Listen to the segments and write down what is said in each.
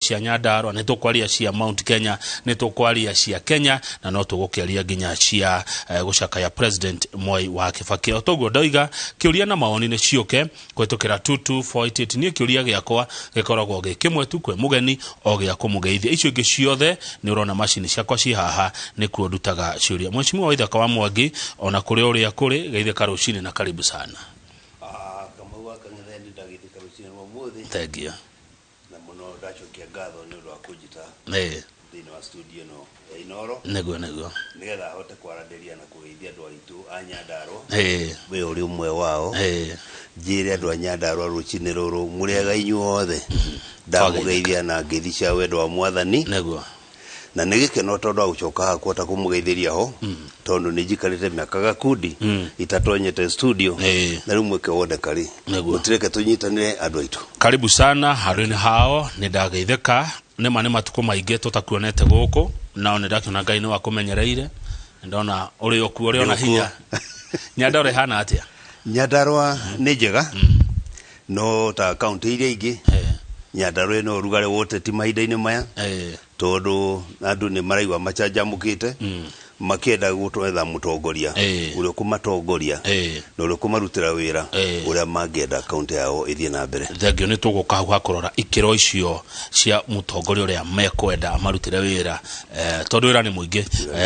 cia Nyandarua, nĩ tũkwaria cia Mount Kenya, nĩ tũkwaria cia Kenya, na no tũgũkĩaria nginya cia Gūcakaya President Mwai wa Kibaki. Otoguo ndoiga kĩũria na maoni nĩ ciũke kwĩtũkĩra 2248. Niĩ kĩũria gĩakwa gĩkoragwo gĩkĩmwe tu kwĩ mũgeni o gĩa kũmũgeithia. Icio ingĩ ciothe nĩ ũrona macini ciakwa ci haha nĩ kuo ndutaga ciũria. Mheshimiwa Gūcakaya Mwangi, ona kũrĩ ũrĩa kũrĩ, geithĩka rũcinĩ na karibu sana. Thank you. Na muno ndacokia ngatho nĩ ũndũ wa kũnjita thĩinĩ wa studio no Inoro. Nĩguo nĩgetha hote kwaranĩria na kũgeithia andũ aitũ a Nyandarua we ũrĩ ũmwe wao. Njĩre andũ a Nyandarua rũcinĩ rũrũ mũrĩega inyuothe, ndamũgeithia na ngeithi cia wendo wa Mwathani. Nĩguo na nĩ gĩkeno tondũ wa gũcoka haha kuota kũmũgeithĩria ho tondũ nĩ njikarĩte mĩaka gakundi itatonyete studio na rĩu mweke wothe kari mũtireke tũnyitanĩre andũ aitũ. Karibu sana harĩ hao, nĩ ndageithĩka nĩ matukũ maingĩ tũtakuonete gũkũ, nao nĩ ndakiona Ngai nĩ wa kũmenyereire, ndona ũrĩ okuo ũrĩ ona hinya. Nyandarua hana atĩa? Nyandarua nĩ njega no ta kaunti iria ingĩ Nyandarua no rugare wote ti mahinda-inĩ maya tondũ andũ nĩ maraigua macanjamũkĩte makĩenda gũtwetha mũtongoria ũrĩa kũmatongoria na ũrĩa kũmarutĩra wĩra ũrĩa mangĩenda kaunti yao ĩthiĩ na mbere. Thengio nĩ tũgũka hau kũrora ikĩro icio cia mũtongoria ũrĩa mekwenda amarutĩre wĩra tondũ wĩra nĩ mũingĩ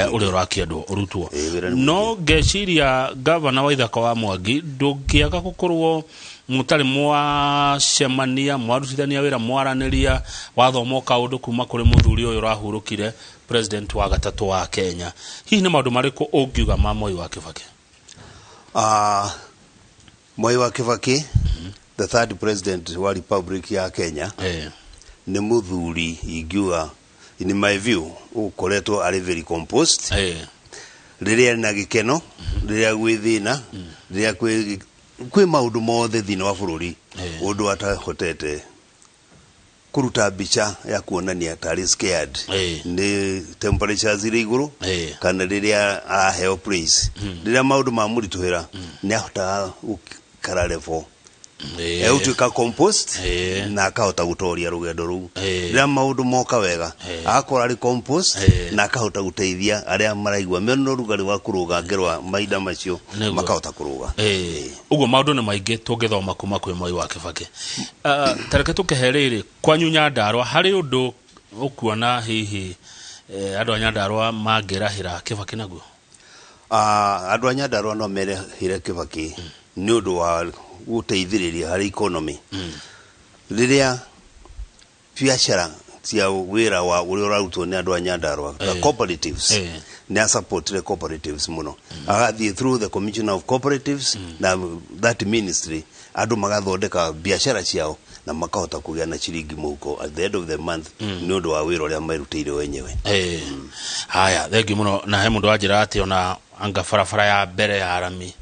ũrĩa ũrakĩendwo ũrutwo. No ngeciria gavana wa Gūcakaya Mwangi ndũngĩaga gũkorwo mũtarĩ mwacemania mwarutithania wĩra mwaranĩria wathoma kaũndũ kuma kũrĩ mũthuri ũyũ ũrahurũkire president wa gatatũ wa Kenya. Hihi nĩ maũndũ marĩkũ ũngiuga ma Mwai wa Kibaki? Mwai wa Kibaki, the third president wa Republic ya Kenya, nĩ mũthuri ingiuga in my view ũkoretwo arĩ very composed, rĩrĩa na gĩkeno, rĩrĩa gwĩ thĩna, rĩrĩa kwĩ maũndũ mothe thĩinĩ wa bũrũri ũndũ atahotete kuruta mbica ya kuonania tarĩ scared nĩ temperatures irĩ igũrũ kana rĩrĩa aheo praise rĩrĩa maũndũ mamũritũhĩra nĩ ahotaga gũkara level utuĩka compost na akahota gũtoria rũgendo rũu rĩrĩa maũndũ moka wega akora arĩ compost na akahota gũteithia arĩa maraigua mena ũrugarĩ wa kũrũga ngerwa mahinda macio makahota kũrũga. Ũguo maũndũ nĩ maingĩ tũngĩthoma kuma kwĩ Mwai wa Kibaki. Tareke tũkehe rĩrĩ kwanyu Nyandarua harĩ ũndũ ũkuona hihi andũ a Nyandarua mangĩrahĩra Kibaki naguo? Andũ a Nyandarua no merahĩre Kibaki nĩ ũndũ wa gũteithĩrĩria harĩ economy rĩrĩa biacara cia wĩra wa ũrĩa ũrarutwo nĩ andũ a Nyandarua cooperatives nĩ supportire cooperatives mũno agathiĩ through the commissioner of cooperatives na that ministry andũ magathondeka biacara ciao na makahota kũgĩa na ciringi mũhuko at the end of the month nĩ ũndũ wa wĩra ũrĩa merutĩire wenyewe. Haya, thengi mũno. Na he mũndũ wanjĩra atĩ ona anga barabara ya mbere ya Arami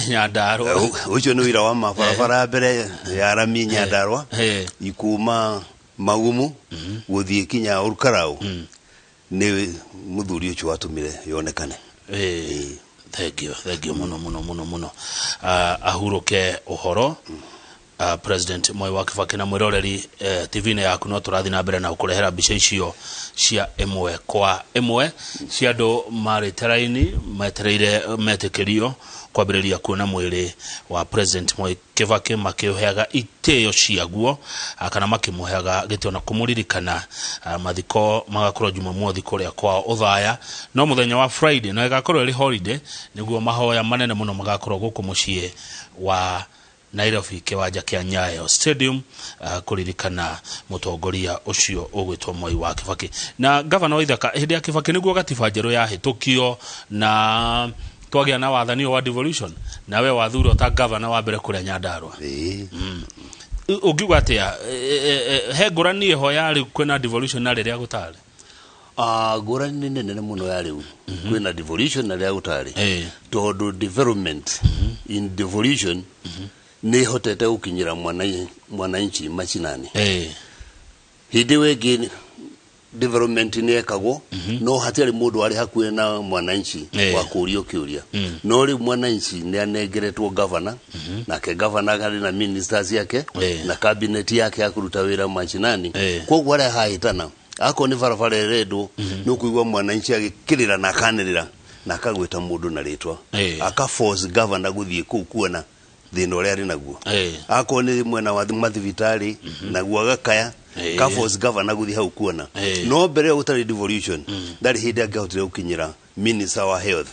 Nyandarua ucio nĩ wĩra wa mabarabara mbere ya Arami Nyandarua ikuma Magumu gũthiĩ kinya Olkarau nĩ mũthuri ũcio watũmire yonekane. Thank you mũno ahurũke ũhoro President Mwai wa Kibaki na mwĩroreri TV-inĩ yaku no tũrathiĩ na mbere na gũkũrehera mbica icio cia ĩmwe kwa ĩmwe cia andũ marĩte raini metereire metĩkĩrio kwambĩrĩria kuona mwĩrĩ wa President Mwai Kibaki makĩũheaga itĩo ciaguo kana makĩmũheaga gĩtĩo na kũmũririkana mathiko magakorwo Jumamothi kũrĩa kwa Ũthaya no mũthenya wa Friday na ĩgakorwo ĩrĩ holiday nĩguo mahoya manene mũno magakorwo gũkũ mũciĩ wa Nairobi kĩwanja kĩa Nyayo Stadium kũririkana mũtongoria ũcio ũgwĩtwo Mwai wa Kibaki. Na gavana wa Ithaka hĩndĩ ya Kibaki nĩguo gatiba njerũ yahĩtũkio na twagĩa na wathani wa devolution nawe wathuro ta gavana wa mbere kũrĩa Nyandarua. Ũngiuga atĩa he ngũrani ho yarĩ kwĩna devolution na rĩrĩa gũtarĩ? Ngũrani nene mũno yarĩ kwĩna devolution na rĩrĩa gũtarĩ tondũ development in devolution nĩ hotete gũkinyĩra mwananchi macinani. Hĩndĩ wengĩ development ni ekagwo no hatari mundu ari hakuhe na mwananchi wa kurio kiuria no ri mwananchi ni anegeretwo governor na ke governor gari na ministers yake na cabinet yake akuruta wira machinani kogwo ari haitana ako ni farafare redo no kuigwa mwananchi agikirira na kanirira na kagwita mundu na ritwa aka force governor guthie kuona thina uria ari naguo ako ni mwena wa mathivitari na Gūcakaya ka force governor guthie hau kuona no mbere utari devolution ndari hinde angahotire ukinyira minister wa health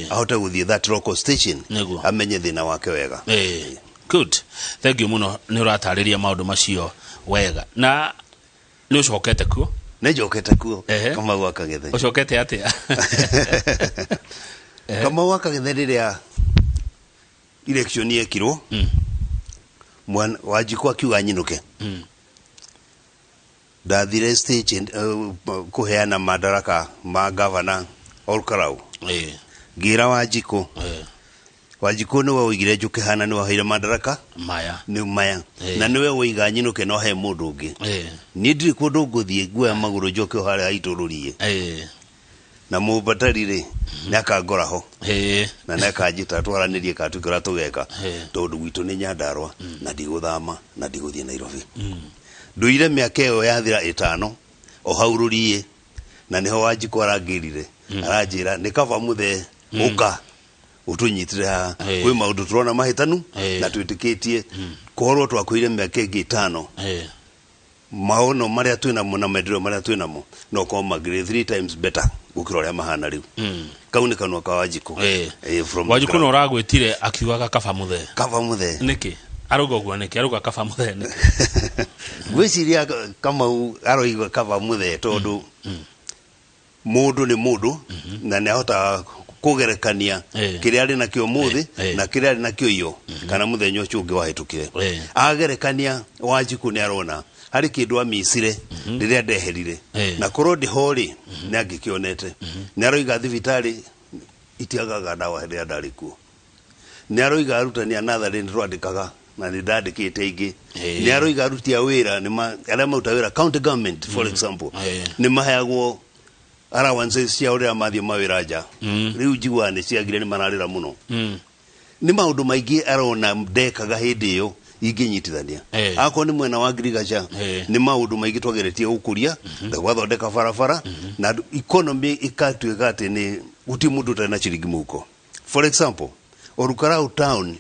ahota guthie that local station amenye thina wake wega. Good, thank you muno ni uratariria maundu macio wega na ni ucokete kuo ne jokete kuo kama Gūcakaya ucokete atia kama Gūcakaya riria election yekirwo mwana wajikwa kiuga nyinuke ndathire stage kuheana madaraka ma governor Olkarau gira wajiko wajiko no wigire njuke hana no haira madaraka maya ni maya na niwe wiga nyinuke no he mundu ungi ni ndiri kundu nguthie guya maguru njoke hare aitururie na mubatarire nakagora ho na nakajita twaranirie katukira tugeka tondu gwitu ni Nyandarua na ndiguthama na ndiguthie Nairobi nduire miaka yo yathira 5 o haururie na niho wajiko arangirire aranjira ni kava muthe uka utunyitire kwi maundu turona mahitanu na twitikitie korwo twakuire miaka 5 maono maria twina mo na medro maria twina mo no koma grade 3 times better gukira ria mahana riu kauni kanwa ka wajiko from wajiko no ragwitire akiugaga kava muthe niki aruga gwa niki aruga kava muthe niki gwiciria kama aroiga kava muthe tondu mundu ni mundu na ne hota kugerekania kiria ari nakio muthi na kiria ari nakio iyo kana muthenyo chungi wahitukire agerekania wajiko ni arona hari kindu amisire riria ndeherire na korodi hori ni angikionete ni aroiga thivitari itiagaga dawa riria ndarikuo ni aroiga arutani another ni rwandikaga na ni ndandikite ingi ni aroiga aruti a wira ni aria mauta wira county government for example ni mahayagwo allowance cia uria mathio mawira nja riu njigua ni ciagire ni manarira muno ni maundu maingi arona ndekaga hindi iyo inginyitithania ako ni mwena wa agriculture ni maundu maingi twageretie gukuria na gwathondeka barabara na economy ikatuika ati ni uti mundu tena chiringi muko for example Olkarau town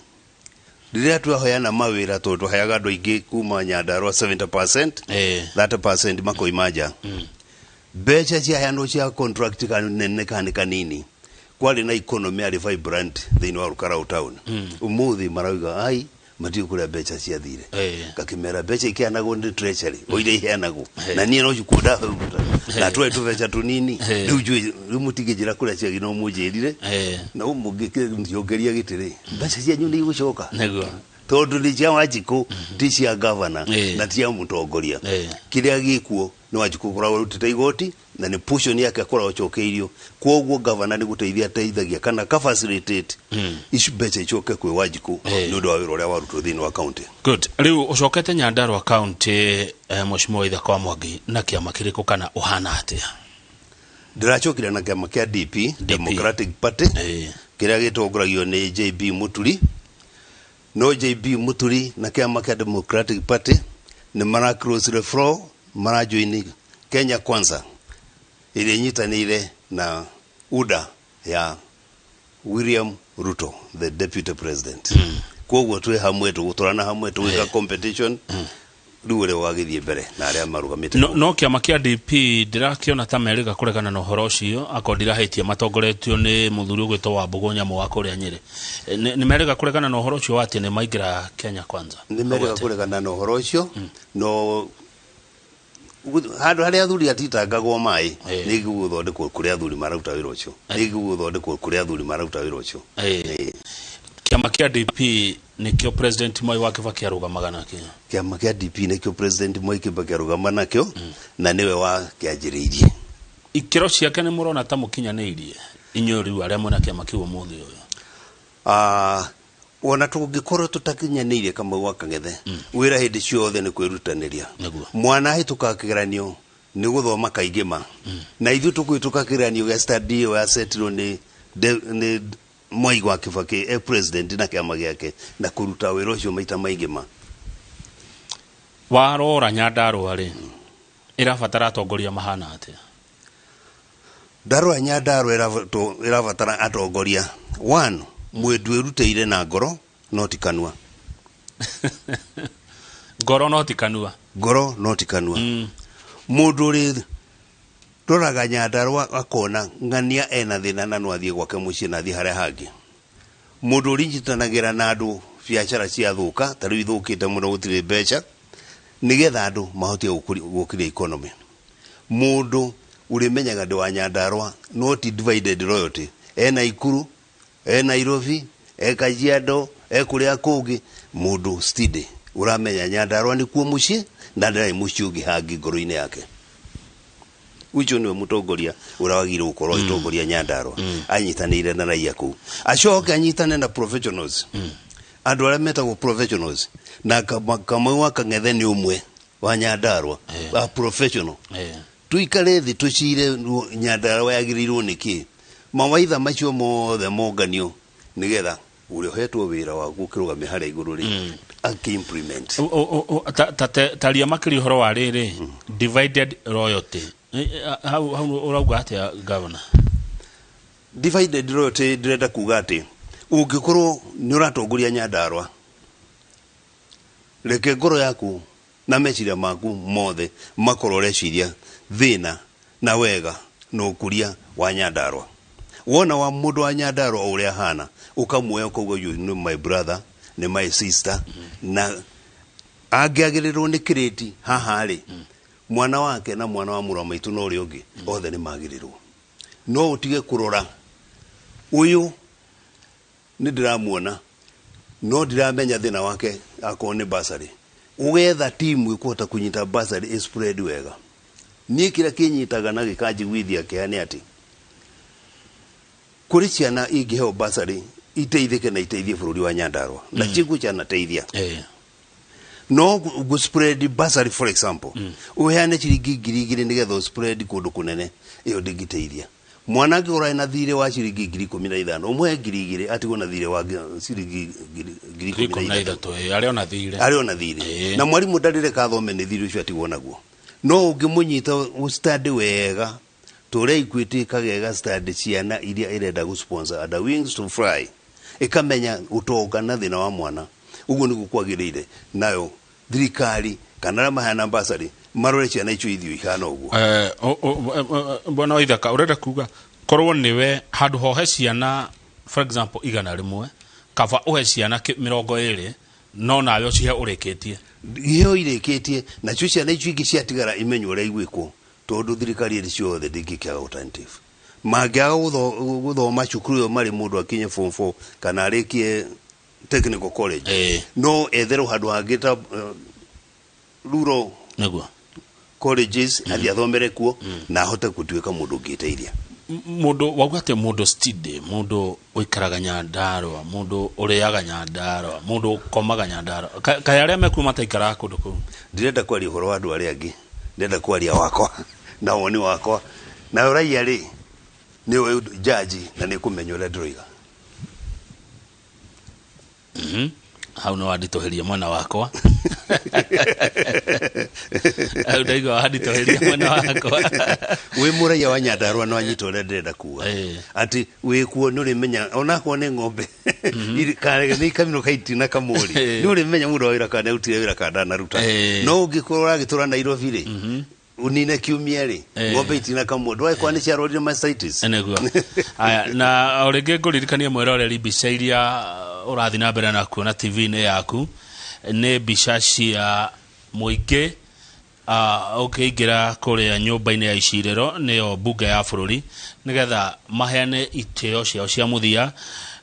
riria twahoyana mawira tondu hayaga andu aingi kuma Nyandarua 70% 30% makoimaja becha cia hano cia contract kanini kwali na economy ari vibrant thini wa Olkarau town umuthi marauga ai matio kuria becha cia thire kakimera becha ikianago ndi treasury oire iheanago na nie no chikuda na twe tuvecha tunini riu mutigijira kuria cia gino mujirire na umugikiongeria gitire becha cia nyuni igucoka tondu ni cia wajiko ti cia governor na tia mutongoria kiria gikuo ni wajiko kura urutite igoti na ni portion yake kura ochokeirio kwoguo governor ni guteithia teithagia kana ka facilitate isu becha ichoke kwe wajiko nundu wa wira uria warutwo thini wa county. Good, riu ucokete Nyandarua county Mheshimiwa Gūcakaya Mwai na kiama kiriko kana uhana atia? Ndirachokire na kiama kia DP Democratic Party kiria gitongoragio ni JB Muturi no JB Muturi na kiama kia Democratic Party ni mara cross the floor mara join Kenya Kwanza ile nyitanire na UDA ya William Ruto the deputy president kwoguo twe hamwe tuguturana hamwe tuwika competition riure wagithie mbere na aria marugamite no kiama kia DP ndirakiona ta meriga kuregana na uhoro ucio akondira hitie matongoretio ni muthuri ugwitwo wa Mbugu Nyamu wa kuria Nyeri ni meriga kuregana na uhoro ucio ati ni maingira Kenya Kwanza ni meriga kuregana na uhoro ucio no handu haria athuri atitangagwo mai ni guthondekwo kuria athuri maruta wira ucio ni guthondekwo kuria athuri maruta wira ucio kiama kia DP nikio president Mwai Kibaki arugamaga nakio kiama kia DP nikio president Mwai Kibaki arugamaga nakio na niwe wa kianjiriirie ikiro ciake ni murona ta mukinyaniirie inyori aria mona kiama kiu muthi uyu wona tugikorwo tutakinyaniirie kama Gūcakaya wira hindi ciothe ni kwirutaniria mwana hituka kigeranio ni guthoma kaingima na ithu tukwituka kiranio ga study wa setro ni Mwai wa Kibaki president na kiama giake na kuruta wira ucio maita maingima warora Nyandarua ri irabatara atongoria mahana atia Ndarua Nyandarua irabatara atongoria 1 mwendu irutire na ngoro no ti kanua ngoro no ti kanua mundu ri roraga Nyandarua akona ngania ena thina na no athie gwake mucii na athie haria hangi mundu rinjitanagira na andu biashara cia thuka tari ithukite muno gutire mbeca nigetha andu mahotie gukira economy mundu urimenyaga ndi wa Nyandarua not divided royalty ena Ikuru ena Nairobi Kajiado kuria kungi mundu steady uramenya Nyandarua ni kuo mucii na ndai mucii ungi hangi ngoro-ini yake ucio niwe mutongoria urawagire ukorwo itongoria Nyandarua anyitanire na raia ku acoke anyitane na professionals andu aria metagwo professionals na kamwe wa Kang'ethe ni umwe wa Nyandarua a professional tuikare thi tucire Nyandarua yagirirwo niki mawaitha macio mothe monganio nigetha uri hetwo wira wa gukirugamia haria iguru ri akimplement taria makiri horo wa riri divided royalty how urauga atia governor divided royalty direnda kuga ati ungikorwo ni uratongoria Nyandarua reke ngoro yaku na meciria maku mothe makorwo reciria thina na wega no kuria wa Nyandarua wona wa mundu wa Nyandarua uria hana ukamuoya ukauga you ni my brother ni my sister na agiagirirwo ni kireti haha ri mwana wake na mwana wa mura maitu no ri ungi othe ni magirirwo no utige kurora uyu ni ndiramuona no ndiramenya thina wake akone basari ugetha timu ikuhota kunyita basari spread wega ni kira kinyitaga na gikajigwithia kiani ati kuri ciana ingiheo basari iteithike na iteithie bururi wa Nyandarua na chigu chana teithia no go spread basari for example uheane ciringi 2,000 nigetha spread kundu kunene iyo digiteithia mwanake ura na thire wa ciringi 15,000 umwe 2,000 atigo na thire wa ciringi 15,000 ari ona thire na mwalimu ndarire kathome ni thire ucio atigo naguo no ungimunyita ustadi wega tore ikwiti kagega study ciana iria irenda gu sponsor ada wings to fly ikamenya utoga na thina wa mwana uguo ni gukwagirire nayo thirikari kana mahana ambassador marore ciana icio ithio ihana uguo bwana Waithaka urenda kuga korwo niwe handu ho he ciana for example igana rimwe kaba uhe ciana 20 no nawe cihe ureketie iyo ireketie na ciana icio ingi ciatigara imenyo ria igwikwo tondu thirikari iri ciothe ndingikiaga alternative mangiaga guthoma cukuru yo mari mundu akinye form 4 kana arikie technical college no etherwo handu hangita rural naguo colleges athia thomere kuo na ahote gutuika mundu ngiteithia mundu wagwate mundu steady mundu uikaraga Nyandarua mundu uriaga Nyandarua mundu komaga Nyandarua kaya aria mekuma taikara kundu ku ndirenda kwaria horo wa andu aria angi ndenda kwaria wakwa na woni wakwa na uraia ri ni we judge na ni kumenya ule droiga hau no aditoheria mwana wakwa au daigo aditoheria mwana wakwa we muraia wa Nyandarua no anyitore ndenda kuwa ati we kuo nuri menya ona ko ne ngombe iri kare ni kamino kaiti na kamuri nuri menya mudo wira kana utire wira kana na ruta no ugikorora gitura Nairobi ri unine kiumia ri ngombe itina kamuri dwa kwani cia road mastitis eneguo aya na orege nguririkania mwero ri bica iria urathi na mbere na kuona TV-ini yaku ni bica cia muingi ukiingira kuria nyumba-ini ya iciriro niyo bunge ya bururi nigetha maheane itio ciao cia muthia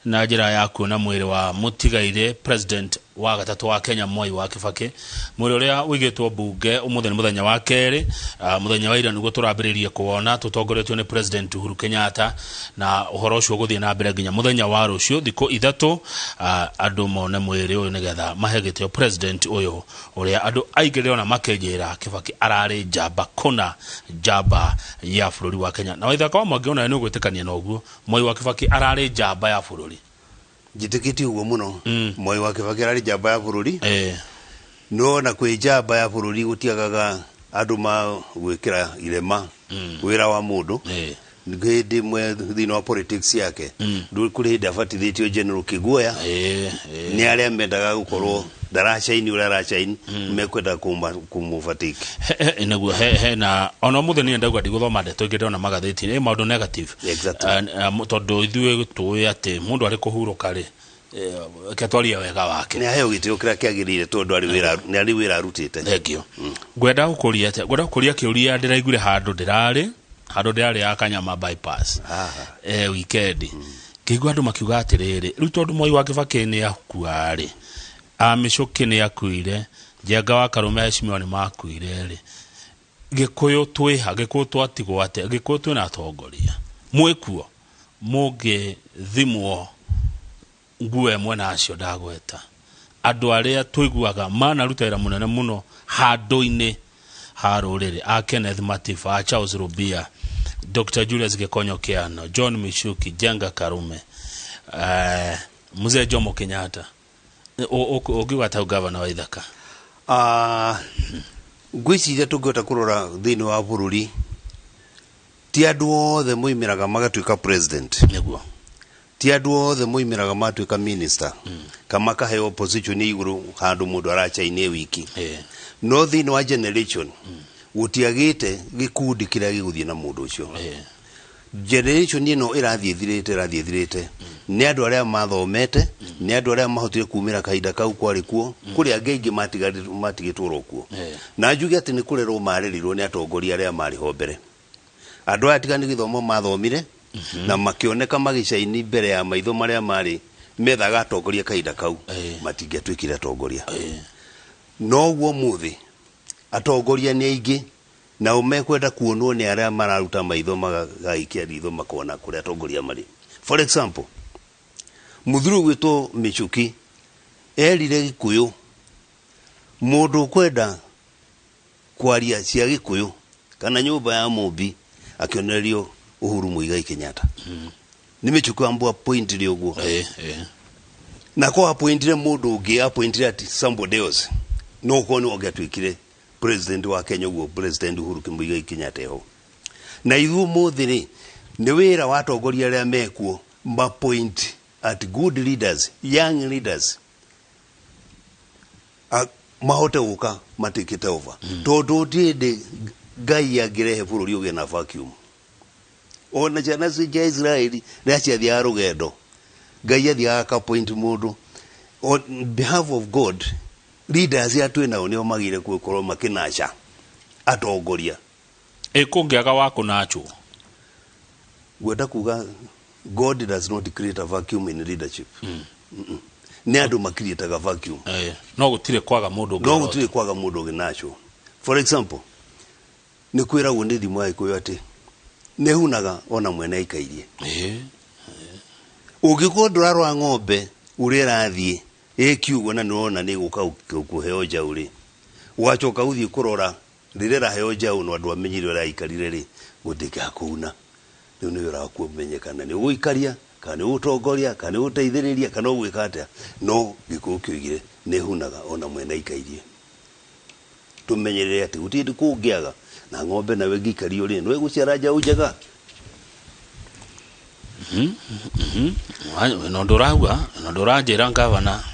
na njira ya kuona mwiri wa mutigaire President wa gatatu wa Kenya Mwai wa Kibaki muri uria wigitwo bunge umuthenya muthenya wa keri muthenya wa ira niguo turambiririe kuona tutongoretio ni President Uhuru Kenyatta na uhoro ucio guthie na mbere nginya muthenya wa rucio thiko ithatu andu mone mwiri uyu nigetha mahegitio president uyu uria andu aingire ona makenjira Kibaki arari jamba kuna jamba ya bururi wa Kenya na waithaka wa mwangiona ni ugwitikania na uguo Mwai wa Kibaki arari jamba ya bururi jitikiti uguo muno Mwai wa Kibaki arari jamba ya bururi no na kwi jamba ya bururi gutiagaga andu ma gwikira irema wira wa mundu ngidi mwe thino politics yake ndu kuri dafatithitio general Kiguoya ni aria mendaga gukorwo darachaini ura rachaini mekwenda kumufatiki inaguo he na ona mutheni ndagwa ndiguthoma ndeto ngide ona magatheti ni maundu negative tondu ithuĩ tuĩ ati mundu ari kuhuruka ri ketwaria wega wake ni aheo gitio kira kiagirire tondu ari wira arutite thengio ngwenda gukuria kiuria ndiraiguire handu ndirari ya Kanyama bypass weekend kigwa andu makiuga atiriri riu tondu Mwai wa Kibaki ni akuari Micoki ni akuire Njenga wa Karume Heshimiwa ni makuire ri Gikuyu twiha Gikuyu twatigwo ate Gikuyu twina atongoria mwikuo muge thimwo nguwe mwena acio ndagweta andu aria twiguaga mana rutaira munene muno handu-ini ha ruriri a Kenneth Matifa a Charles Rubia Dr. Julius Gikonyo Kiano John Michuki Njenga Karume Mzee Jomo Kenyatta ogiwa ta governor wa Ithaka gwiciria tungota kurora thini wa bururi ti andu othe muimiraga magatuika president niguo ti andu othe muimiraga matuika minister kama kahe opposition iguru handu mundu arachaine wiki no thini wa generation gutiagite gikundi kiria giguthie na mundu ucio generation ino irathithirite ni andu aria mathomete ni andu aria mahotire kumira kahinda kau kwari kuo kuri angeingi matigituro kuo na njuge ati ni kurerwo maririrwo ni atongoria aria mari ho mbere andu atigani githomo mathomire na makioneka magicaini mbere ya maitho maria mari methaga atongoria kahinda kau matingetwikire atongoria no guo muthi atongoria ni aingi na umekwenda kuonwo ni aria mararuta maitho magaikia ritho makona kuria atongoria mari for example muthuru gwito Michuki erire Gikuyu mundu kwenda kwaria cia Gikuyu kana nyumba ya Mumbi akionerio Uhuru Muigai Kenyatta ni Michuki ambua point ri uguo na ko appointire mundu ungi appointire ati somebody else no kono ogatwikire president wa Kenya uguo president Uhuru Muigai Kenyatta ho na ithu muthiri ni wira wa atongoria aria mekuo ma point at good leaders young leaders mahote guka matikite over tondu ndinde ngai agirehe bururi uge na vacuum ona jana cia Israeli racia thia rugendo ngai athia ka point mundu on behalf of God leaders ya twina onio magire gukorwo makinacha atongoria kungiaga wa kunacho gwenda kuga God does not create a vacuum in leadership ni andu makirietaga vacuum no gutire kwaga mundu ginacho for example ni kwira gundi thimu ai kuyo ati ne hunaga ona mwene ikairie ugikondura rwa ng'ombe urira thie kiugo na nona ni guka kuheo jauri wachoka uthi kurora rirera heo jau no andu amenyire ura ikarire ri gutika kuna ni wira ku menyekana ni uikaria kana utongoria kana uteithiriria kana ugwika atia no Gikuyu kiugire ne hunaga ona mwene ikairie tumenyerere ati utindi kungiaga na ng'ombe na wegikari uri no guciara jau njega no ndurajira ngavana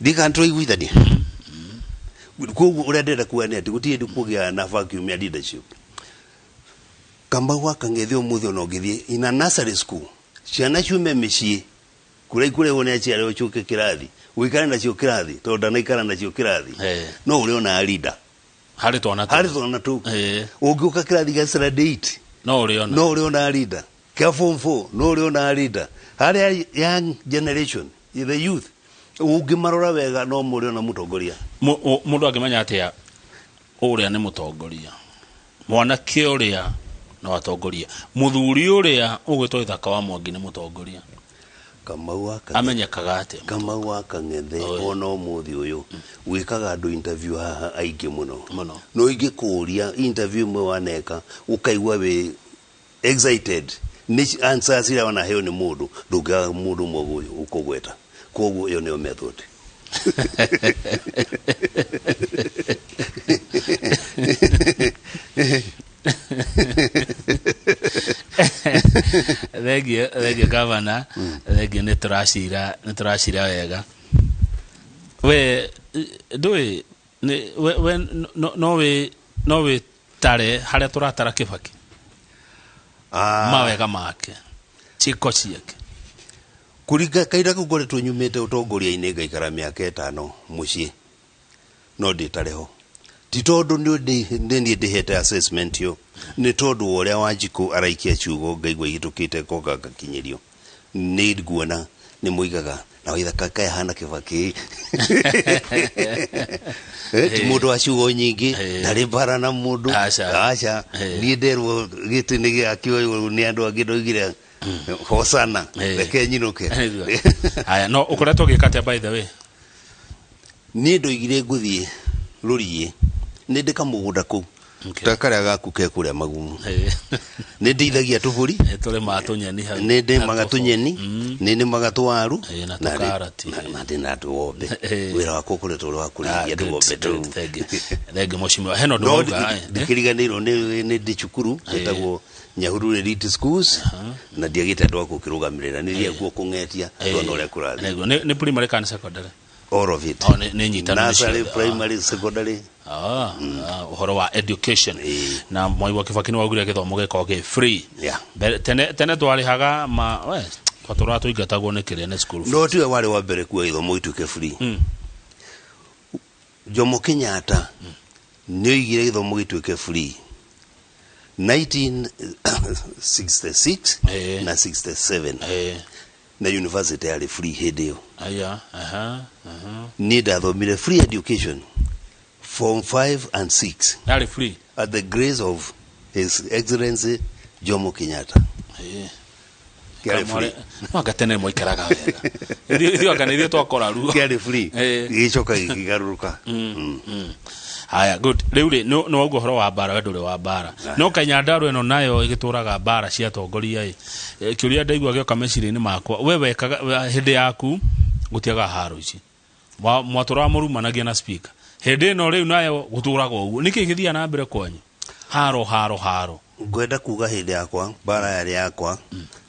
dikantro igwithani kugu urendera kuane ati gutindi kugia na vacuum ya leadership kamba waka ngethio muthio no ngithie ina nursery school ciana ciume micii kure wone ciare uchuke kirathi wikare na cio kirathi tonda na ikara na cio kirathi no uri ona leader hari twana tu ungiuka kirathi ga Saturday 8 no uri ona leader ka form 4 no uri ona leader hari young generation the youth ungimarora wega no muri ona mutongoria mundu angimenya atia uria ni mutongoria mwanake uria na watongoria muthuri uria ugwitwo Ithaka wa Mwangi ni mutongoria amenyekaga atia Kamau Akang'ethe ona umuthi uyu wikaga andu interview haha aingi muno no ingikuria interview mwe waneka ukaigwa we excited ni answers ira wana heo ni mundu nduga mundu mwe ukugweta koguo yo ni method Thegi gavana thegi ni turashira wega we ndui we no we tare haria turatara Kibaki mawega make chiko ciake kuriga kaira kugoretwo nyumite utongoria-ini ngaikara miaka 5 mucii no nditareho ti tondu ni ndihete assessment yo ni tondu uria Wanjiku araikia ciugo ngaigwa igitukite koga gakinyirio ni nguona ni muigaga na Ithaka kaya hana Kibaki ti mundu wa ciugo nyingi ndari bara na mundu aca ni nderwo gitini giakio ni andu angi ndoigire hosana reke nyinuke aya no ukoretwo gikate by the way ni ndoigire nguthie rurie ni ndika mugunda ku takaria gaku ke kuria magumu ni ndithagia tuburi tule matunyeni ha ni ndi magatunyeni ni ni magatuaru na karati na ndina tuombe wira wako kuretwo wa kuria tuombe tu thege moshimwa heno ndoga ndikiriganirwo ni ndicukuru etagwo Nyahururu Elite Schools na ndiagite andu akukirugamirira ni ria guo kungetia ndona uria kurathi ni primary and secondary all of it ni nyitana nursery primary secondary uhoro wa education na Mwai wa Kibaki ni wagire githomo gikoge free tene twarihaga ma we twatura tuingatagwo ni kiria ni school no tiwe wari wa mbere kuwa githomo ituke free Jomo Kenyatta ni oigire githomo gituke free 1966 na 67 na university yari free hedio ni ndathomire free education form 5 and 6 yari free at the grace of His Excellency Jomo Kenyatta yari free wakatene moikaraga wega ndio kanithio twakora ruo yari free gicoka gigaruruka haya good riu no waugo horo wa bara wedure wa bara no Kanyandaru eno nayo igituraga bara cia tongoria kiuria ndaigwa gyo kameciri-ini makwa we wekaga hindi yaku gutiaga haro ici mwatura murumanagia na speaker hindi no riu nayo guturaga uguo niki githia na mbere kwanyu haro ngwenda kuga hindi yakwa bara yari yakwa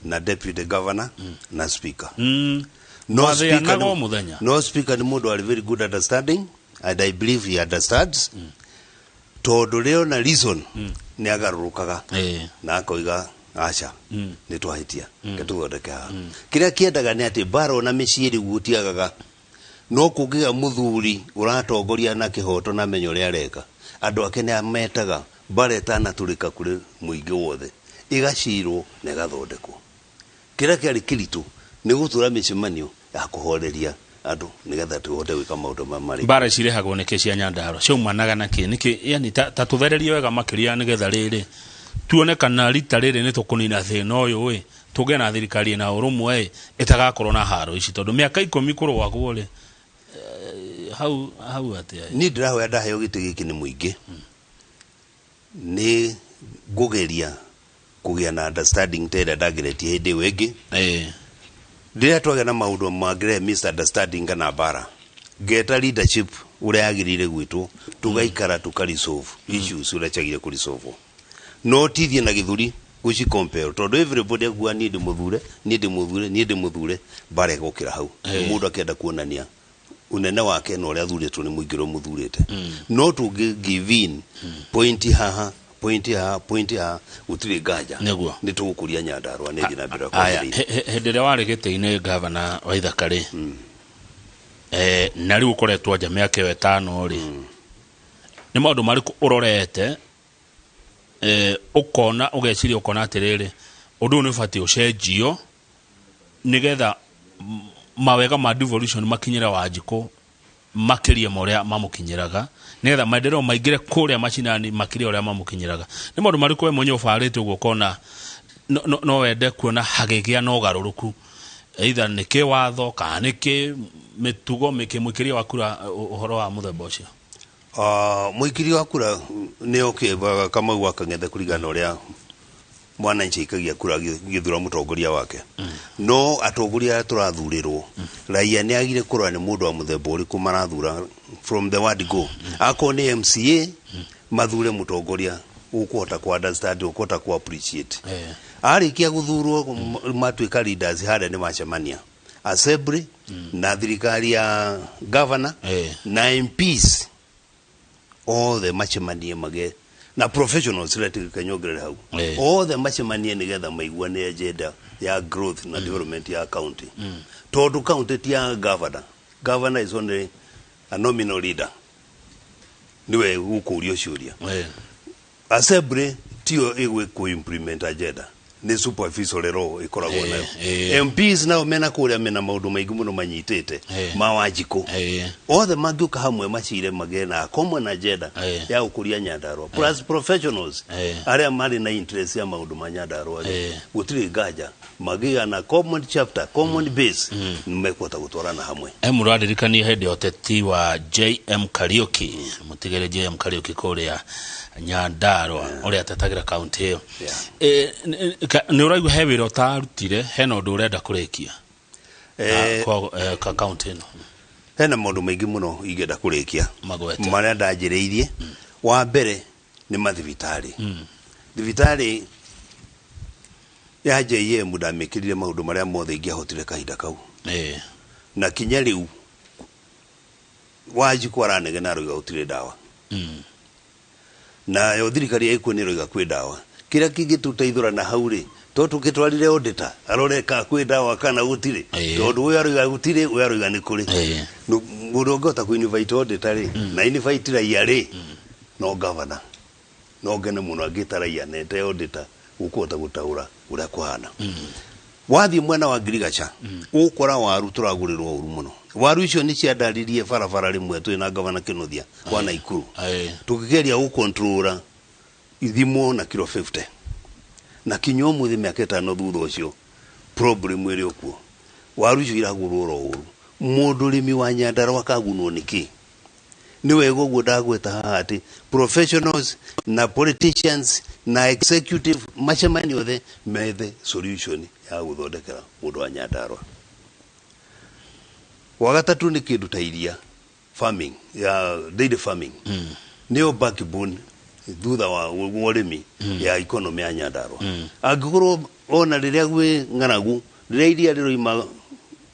na deputy governor na speaker no speaker ni mundu ari very good understanding and I believe he understands tondu reo na reason ni agarurukaga na akoiga acha ni twahitia ketugodeka kiria kiendaga ni ati baro na miciiri gutiagaga no kugiga muthuri uratongoria na kihoto na menyo ria reka andu ake ni ametaga baretana turika kuri muingi wothe igacirwo na gathondekwo kiria kiari kiritu ni gutura micemanio ya kuhoreria andu nigetha tuhote gwika maundu mamari bara cirehagwo ni cia Nyandarua cio mwanaga na niki yani tatuthererie wega makiria nigetha riri tuone kana rita riri ni tukunina thina uyu we tuge na thirikari na urumwe itagakorwo na haro ici tondu miaka 10 kurwagwo ri hau atia ni ndirahoya ndaheo giti giki ni muingi ni gugeria kugia na understanding tera ndagiretie hindi wengi ndiria twagea na maundu magire misunderstanding kana bara geta leadership uria agirire gwitwo tugaikara tukarisolve issues uria chagire kurisolve no tithie na githuri guci compare tondu everybody agua ni ndi muthure bare gukira hau mundu akenda kuonania unene wake no uria thuritwo ni muingiro muthurite no to give in point haha utire gaja ni tugukuria Nyandarua ni njina mbere kwa hendere wari gite-ini governor wa Ithaka ri na riu ukoretwo nja miaka 5 ri ni maundu mariku urorete ukona ugeciria ukona atiriri undu ni fati ucenjio nigetha mawega ma devolution makinyira Wanjikũ makiria moria mamukinyiraga netha maendeleo maingire kuria macinani makiria oria mamukinyiraga ni maundu mariku we mwenye ufarite uguo kona no wende kuona hagigia no garuruku either niki watho kana niki mitugo mikimwikiria wakura uhoro wa muthemba ucio muikiria wakura ni okibaga kama gwakang'ethe kurigana uria mwananchi ikagia kura githura mutongoria wake no atongoria turathurirwo raia ni agire kurwa ni mundu wa muthemba uriku marathura from the word go ako ni MCA mathure mutongoria ukuhota ku understand ukuhota ku appreciate arikia guthurwo matuika leaders hada ni macemania assembly na thirikari ya governor na MPs all the macemania mage na professionals relative kanyogere hau all the macemania nigetha maiguane agenda ya growth na development ya county tondu county tia governor is only a nominal leader niwe ukurio ciuria assembly tio igwe ku implement agenda ni superficial rero ikoragwo nayo MPs nao mena kuria mena maundu maingi muno manyitite ma Wanjikũ othe mangiuka hamwe macire magena common agenda ya ukuria Nyandarua plus professionals aria mari na interest ya maundu ma Nyandarua gutiri ngaja magiga na common chapter common base nimekuota gutwarana hamwe muradirikania hende oteti wa JM Kariuki mutigere JM Kariuki kuria Nyandarua uria atetagira county iyo ni uraigu hewira utarutire hena undu urenda kurikia ka county no hena maundu maingi muno ingenda kurikia maria ndanjiriirie wa mbere ni mathibitari thibitari ya JM ndamikirire maundu maria mothe ingihotire kahinda kau na kinya riu Wanjikũ aranegena ruga utire dawa na yo thirikari ikunirwa kwi dawa kira kingituteithura na hauri to tukitwarire auditor aroreka kwi dawa kana gutire tondu uyu aruga gutire uyu aruga ni kuri mundu ngota ku invite auditor na invite raia no governor no ngene muno agitara raia nete auditor ukuota gutaura uria kuhana wathi mwena wa agriculture ukora waru turagurirwo uru muno waru icio ni ciandaririe barabara rimwe twina governor Kinuthia kwa Naikuru tukigeria gukontrola ithimo na kilo 50 na kinyomu thi miaka 5 thutha ucio problem iri okuo waru icio iragurwo uru mundu rimi wa Nyandarua kagunwo niki ni wego guo ndagweta hati professionals na politicians na executive macemani othe methe solution ya guthondekera mundu wa Nyandarua wagatatu ni kindu ta iria farming ya dairy farming nio backbone thutha wa urimi ya economy ya Nyandarua angikoro ona riria gwe ng'aragu riria iria riroima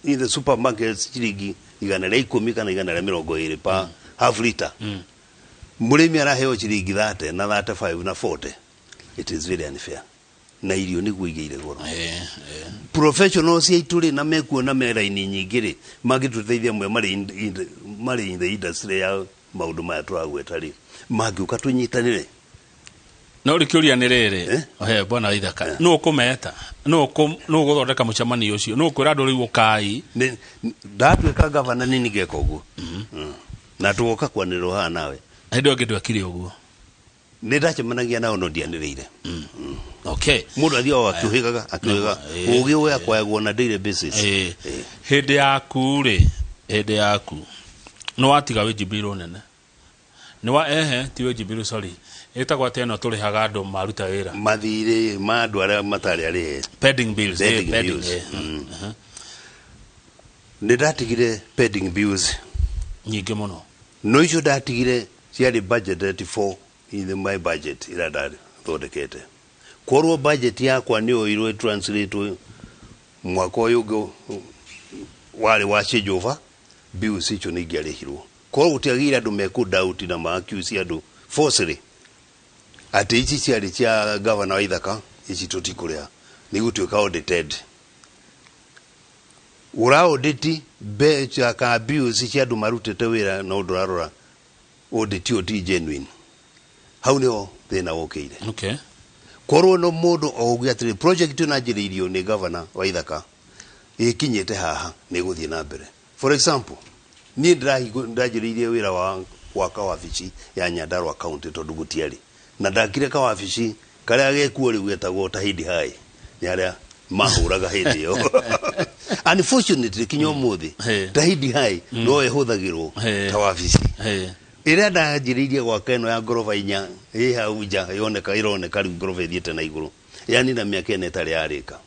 in the supermarkets chiringi 110 kana 120 pa half liter murimi araheo chiringi 30 na 35 na 40 it is very unfair na irio ni guigeire goro professionals yaituri na mekuona mera-ini nyingire magituteithia mwe mari in the industry ya maundu maya turagwetari magiuka tunyitanire no rikiuria ni riri bwana Ithaka no kumeta no guthondeka mucemani ucio no kwira andu riu ukai ndatwika governor nini geka uguo na tugoka kwanirwo ha nawe hendo ngitu akiri uguo ni ndacemanagia nao no ndianiriire okay mundu athia wa akiuhigaga ugi we akwagwo na daily basis hende yaku no watiga wijibiro nene ni wa ti wijibiro sorry etagwa tena turihaga andu maruta wira mathire ma andu aria matari ari pending bills ni ndatigire pending bills nyingi muno no icio ndatigire ciari budget for in my budget ira ndari thondekete korwo budget yakwa ni oirwe translate mwaka uyu wari wa changeover bills icio ni ngiarihirwo korwo gutiagira andu meku doubt na ma accuse andu falsely ati ici ciari cia governor wa Ithaka ici tutikuria ni gutuika audited ura audit be cha ka bills cia andu marutete wira na undu arora audit oti genuine how no thina wokeire korwo no mundu oguo atiri project na njiririo ni governor wa Ithaka ikinyete haha ni guthie na mbere. For example, ni ndajiririe wira wa gwaka wabici ya Nyandarua County tondu gutiari na ndakire ka wabici karia gekuo riu getagwo Tahidi High ni aria mahuraga hindi yo. Unfortunately kinyo muthi Tahidi High no ehuthagirwo ta wabici ira ndajiririe gwaka eno ya ngorofa 4 hau nja ironeka riu ngorofa ithiete na iguru, yani na miaka ene tari yarika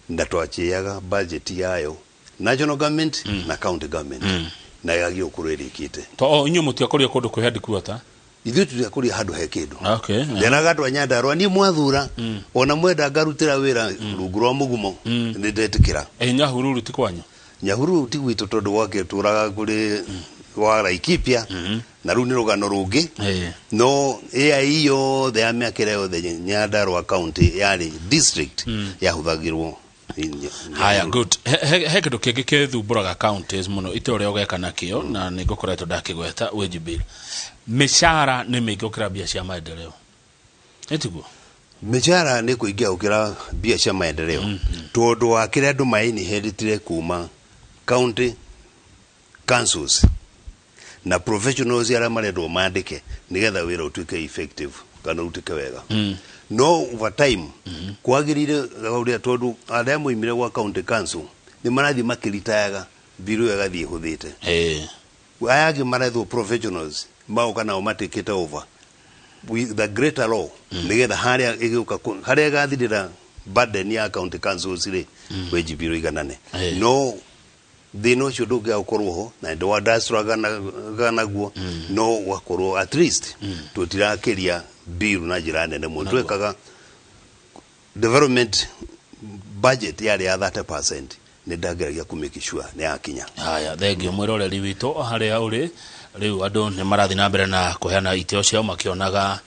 ndatwachiaga budget yayo national government na county government na yagio kurerikite to inyo mutiakoria kundu kwi headquarter ithu tutiakoria handu he kindu. Okay, ndena gatwa Nyandarua ni mwathura ona mwenda ngarutira wira rungu rwa mugumo ni ndetikira Nyahururu ti kwanyu? Nyahururu ti gwitu tondu wake turaga kuri wa Laikipia na runi rugano rungi no iyo the amekere the Nyandarua County yani district yahuthagirwo. Haya, good. He kindu kingi kithumburaga counties muno ite uria ugeka nakio na nigukoretwo ndakigweta wejibira mishara ni mingi ukira bia cia maendeleo etiguo mishara ni kuingia ukira bia cia maendeleo tondu wa kire andu maini heritire kuma county councils na professionals ara marendwo mandike nigetha wira utuike effective kana utike wega no over time kwagirire gauria tondu aria muimire gwa county council ni marathi makiritayaga biru yagathie huthite ayagi marethwo professionals mau kana omatikite over with the greater law nigetha haria igeuka haria gathirira burden ya county councils ri weji biru iganane no they know should do ukorwo ho na ndo wadastraga na guo no wakorwo at least tutirakiria biru na jirane ne mundu ekaga development budget yari ya 30% ni ndageragia kumikishwa ni akinya. Haya, thengio mwiroreri witu haria uri riu andu ni marathi na mbere na kuheana itio ciao makionaga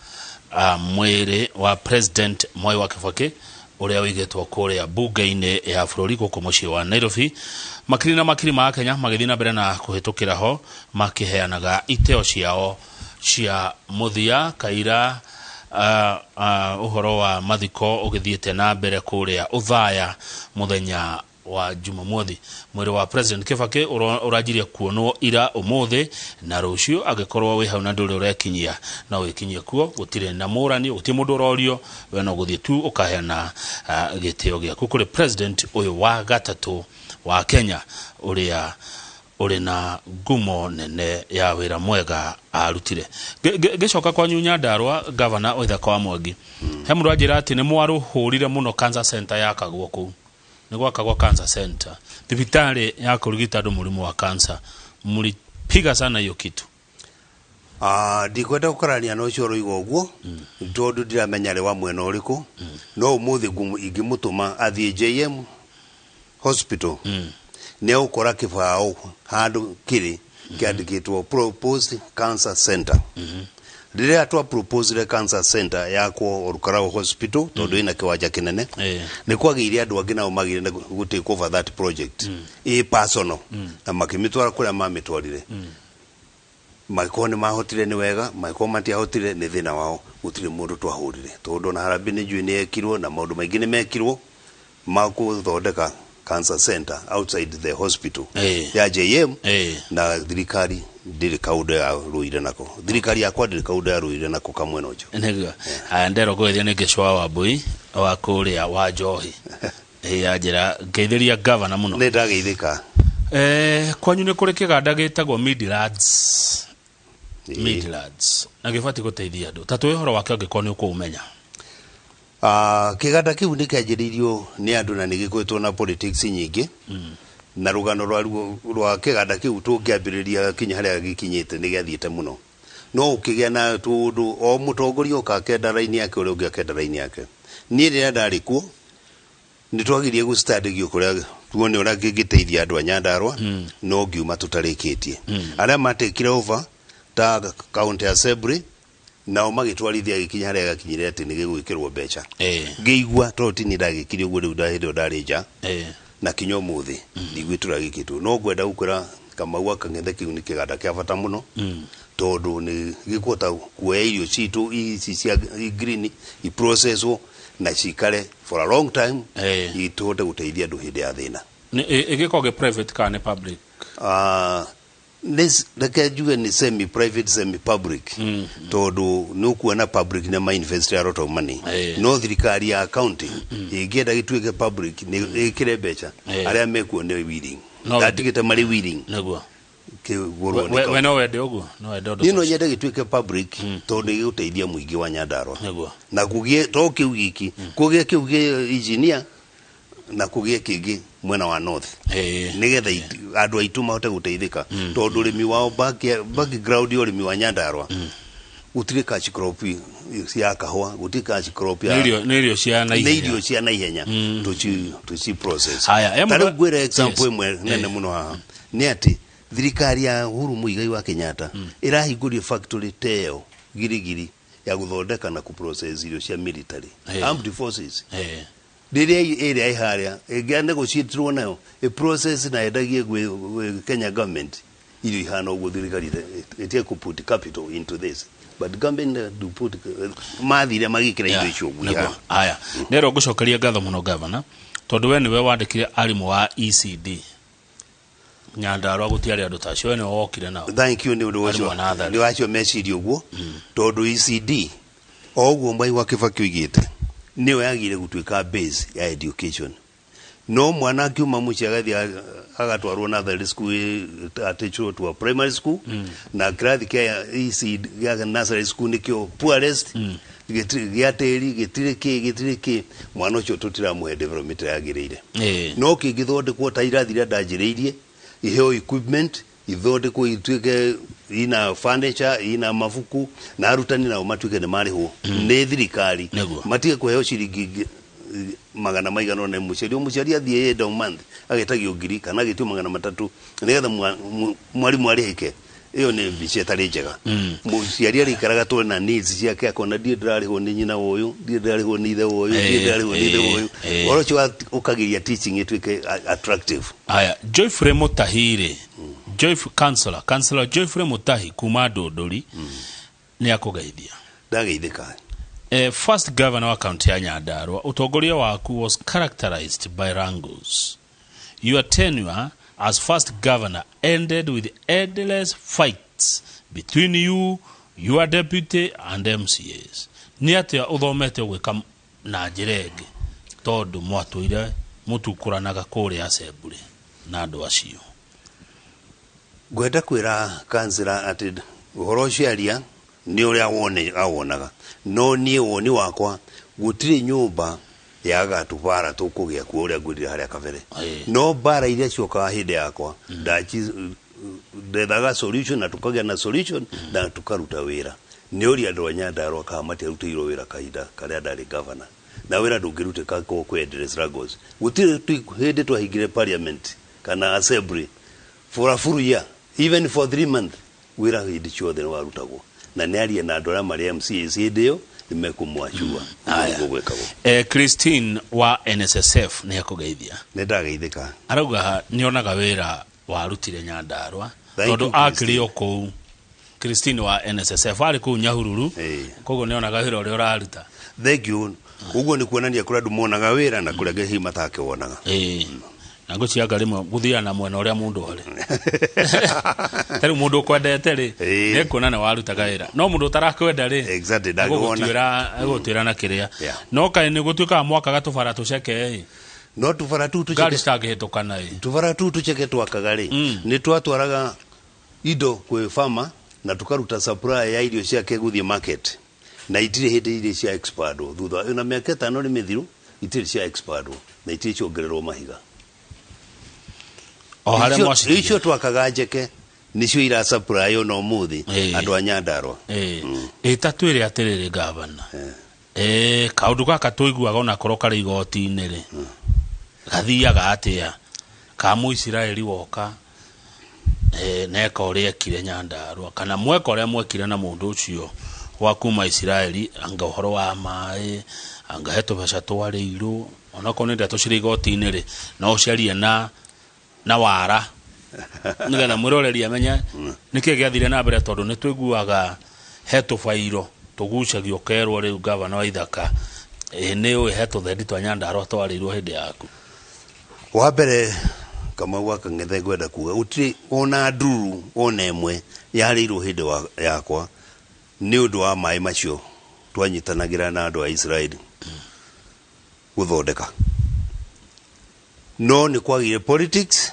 mwiri wa President Mwai wa Kibaki uria wigetwo kuria bunge-ini ya bururi guku mucii wa Nairobi. Makiri na makiri ma Kenya magithii na mbere na kuhitukira ho makiheanaga itio ciao cia muthia kaira uhoro wa mathiko ugithiete na mbere kuria uthaya muthenya wa Jumamothi. Mwiri wa President Kibaki urajiria kuonwo ira umuthi na rucio agikorwo wi hau na nduri urekinyia na wikinyie kuo gutire na murani uti mundu rorio we no guthie tu ukaheana gitio giaku kuri president uyu wa gatatu wa Kenya uria uri na ngumo nene ya wira mwega arutire. Gicoka kwa Nyandarua governor Waithaka kwa Mwangi he mundu ajira ati ni mwaru hurire muno cancer center yakagwo ku ni gwakagwa cancer center thibitari ya kurigita andu murimu wa cancer muri piga sana hiyo kitu. Ndikwenda gukarania no coro igo guo tondu ndiramenya ri wa mwena uriku no umuthi ingimutuma athie JM hospital ne ukora kibao handu kiri kiandikitwo proposed cancer center rire atwa proposed cancer center yakwo Orukarao hospital tondu ina kiwanja kinene ni kwagiire andu angi nao magire gutake over that project personal na makimitwara kuria mamitwarire maikoni mahotire ni wega maikoma mati ahotire ni thina wao gutire mundu twahurire tondu na harabi ni juu ni ekirwo na maundu maingi ni mekirwo makuthondeka cancer center outside the hospital ya JM na thirikari ndiri kaude ya ruire nako thirikari yakwa ndiri kaude ya ruire nako kamwe nojo nega ndero gwethia ni gicwa wa bui wa kuria wa Njohi ajira ngeithiria governor muno ni ndageithika kwanyu ni kuri kiganda gitagwo Midlands na gifati guteithia andu tatu horo wake angikoni uko umenya kiganda kiu ni kianjiririo ni andu na nigikwetwo na politics nyingi na rugano rwa kiganda kiu tungiambiriria kinya haria gikinyite ni giathiete muno no ukigea na tundu o mutongoria ukakenda raini yake uri ungekenda raini yake ni ria ndarikuo ni twagirie gu study gio kuria tuone ura gigiteithia andu a Nyandarua no ngiuma tutarikitie aria matekire over ta county assembly na magitwarithia gikinya haria gakinyire ati ni gigwikirwo becha ngeigua toti ni ndagikirio guo riu ndahindo ndarija na kinyo muthi ndigwitura gikitu no gwenda ukura Kamau akang'ethe kiu ni kiganda kia bata muno tondu ni gikuota kuoya irio citu ici cia green i processwo na cikare for a long time ituhote guteithia andu hindi ya thina igikoge private kana public this the juge ni semi private semi public tondu nukuona public na invest a lot of money no thirikari ya county igienda gituike public ni ikire becha aria mekuone willing ndatigite mari willing naguo we no wende uguo no wende ni no nyende gituike public tondu giguteithia muingi wa Nyandarua na kugie to kiu giki kugie kiu engineer na kugie kingi mwena wa north nigetha andu aitu mahote guteithika tondu rimi wao background urimi wa Nyandarua gutire cash crop cia kahua gutire cash crop ya nirio cia na ihenya to process haya tari gwire example imwe nene muno haha ni ati thirikari ya Uhuru Muigai wa Kenyatta irahingũria factory teo girigiri ya guthondeka na ku process irio cia military armed forces riria area iharia igende gucitirwo nayo a process na endagie Kenya government irio ihana uguo thirikari itie ku put capital into this but government do put mathire magikira irio icio uguo haya nero ngucokeria ngatho muno governor tondu we niwe wandikire arimu wa ECD Nyandarua gutiari andu tacio ne wokire nao thank you ni undu wacio ni wacio message uguo tondu ECD oguo Mwai wa Kibaki igite niwe yagire gutuika base ya education no mwana akiuma muciagathi agatwarwo natharĩ school atechwo to a primary school na grade kia ECD ya nursery school nikio poorest gitiri gitiri mwana ucio tutiramuhe development yagirire no kingithondekwo ta irathira ndajiriirie iheo equipment ithondekwo ituike ina furniture ina mafuku na arutani na matuike ne marihwo ne thirikari matige kuheo ciringi magana maigano na muciari athie enda month agetagio ngiri kana gitio magana matatu nigetha mwarimu arihike iyo ni bicia tari njega muciari arikaraga tole na needs ciake akona ndie ndirarihwo ni nyina uyu ndie ndirarihwo ni ithe uyu ndie ndirarihwo ni ithe uyu orocho ukagiria teaching ituike attractive haya Joyfrey Mutahire Councillor Joyfrey Mutahi kuma Dodori ni akugeithia ndageithika first governor wa county ya Nyandarua utongoria waku was characterized by wrangles. Your tenure as first governor ended with endless fights between you, your deputy and MCAs. Ni atia uthomete gwika na njirenge tondu mwatuire mutukuranaga kuri assembly na andu acio gwenda kwira kansela ati uhoro ciaria ni uria awonaga no nie woni wakwa gutire nyumba ya gatubara tukugia ku uria ngurire haria kabere no bara iria cioka hinde yakwa ndachi ndethaga solution na tukagia na solution na tukaruta wira ni uria andu a Nyandarua kamati arutiro wira kaida karia ndari governor na wira ndungiruteka ko kwendere struggles gutire hinde twahingire parliament kana assembly for a full year even for 3 months wira hindi ciothe warutagwo na nĩarie na andũ arĩa marĩ MCAs hĩndĩ ĩyo nĩmekumwacua Christine wa NSSF nĩ akugeithia nĩ ndageithĩka arauga nĩonaga wĩra warutire Nyandarua tondũ akĩrĩ o kũu Christine wa NSSF arĩ kũu Nyahururu koguo nĩonaga wĩra ũrĩa ũraruta thank you ũguo nĩ kuonania kũrĩa andũ monaga wĩra na kũrĩa hihi matakĩwonaga na ngucianga rimwe guthia na mwena uria mundu ari tari mundu kwendete ri ne kuona na warutaga wira no mundu tarakwenda ri exactly ndagona agutwira na kiria no kai ni gutuika mwaka gatubara tuceke no tubara tu tuceke gari stagihitũkana tubara tu tuceke twakaga ri ni twatwaraga indo kwe farmer na tukaruta supply ya irio ciake guthie market na itire hindi irio cia expert thutha na miaka 5 ni mithiru itire cia expert na itire ciongererwo mahiga icio twakaga njeke nicio ira supply ona umuthi andu a Nyandarua itatwire atiriri governor kaundu gaka tuiguaga ona korwo kari igoti-inĩ ri gathiaga atia ka Muisiraeli woka neka uria ekire Nyandarua kana mweka uria mwekire na mundu ucio wa kuma Israeli anga uhoro wa mai anga heto beca twareirwo ona ko nenda tucire igoti-inĩ ri no ciaria na wara nigetha mwiroreri amenya niki giathire na mbere tondu ni twiguaga heto fairo tugucagio kerwo riu governor wa Ithaka nä å hetwo thendi twa Nyandarua twarä hä ndä yaku? Wa mbere kama gwaka ng'ethe ngwenda kuga gutiri ona nduru ona ĩmwe yarĩirwo hĩndĩ yakwa nĩ ũndũ wa maĩ macio twanyitanagĩra na andũ a Israeli gũthondeka. No nĩ kwagire politics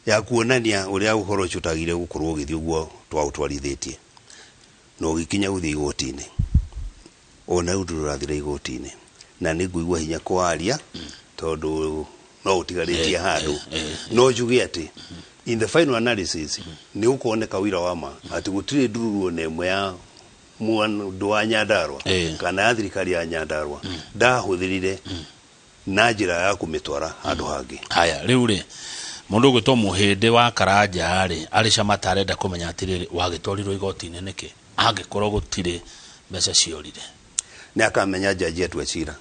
ya kuonania ũrĩa ũhoro ũcio ũtagire gũkorwo ũgĩthiĩ ũguo twaũtwarithĩtie no gĩkinya gũthiĩ igoti-inĩ ona rĩu ndũrathire igoti-inĩ na nĩ ngũigua hinya kwaria tondũ no utigarĩtie handũ no njuge atĩ in the final analysis nĩ ũkuoneka wĩra wa ma atĩ gũtirĩ ndururu ona ĩmwe ya mũndũ wa Nyandarua kana ya thirikari ya Nyandarua ndahũthĩrire na njĩra ya kũmĩtwara handũ hangĩ. Haya rĩu rĩ mũndũ ũgwĩtwo Mũhĩndĩ wa Karanja rĩ arĩ cama tarenda kũmenya atĩrĩrĩ wagĩtwarirwo igoti-inĩ nĩkĩ angĩkorwo gũtirĩ mbeca ciorire? Nĩ akamenya jaji atue cira.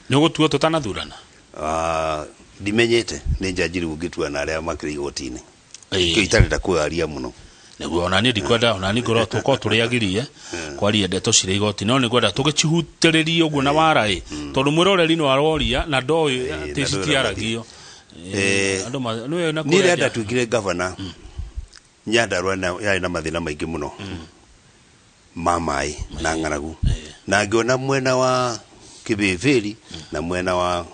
Nĩ ũgũtua tũtanathurana? Ndimenyete nĩ jaji rĩu ũngĩtua na arĩa makĩrĩ igoti-inĩ. Kĩo itarĩ ndakwĩaria mũno. Nĩguo ona niĩ ndikwenda ona niĩ ngorwo tũkorwo tũrĩagirie kwaria ndeto cirĩ igoti-inĩ no nĩngwenda tũgĩcihutĩrĩrie ũguo na wara tondũ mwĩroreri nĩ aroria na ndoĩ atĩ citiaragio. Niĩ rĩenda tuĩkire gavana Nyandarua yarĩ na mathĩna maingĩ mũno ma maĩ na ng'aragu na ngĩona mwena wa Kĩbĩbĩri na mwena wa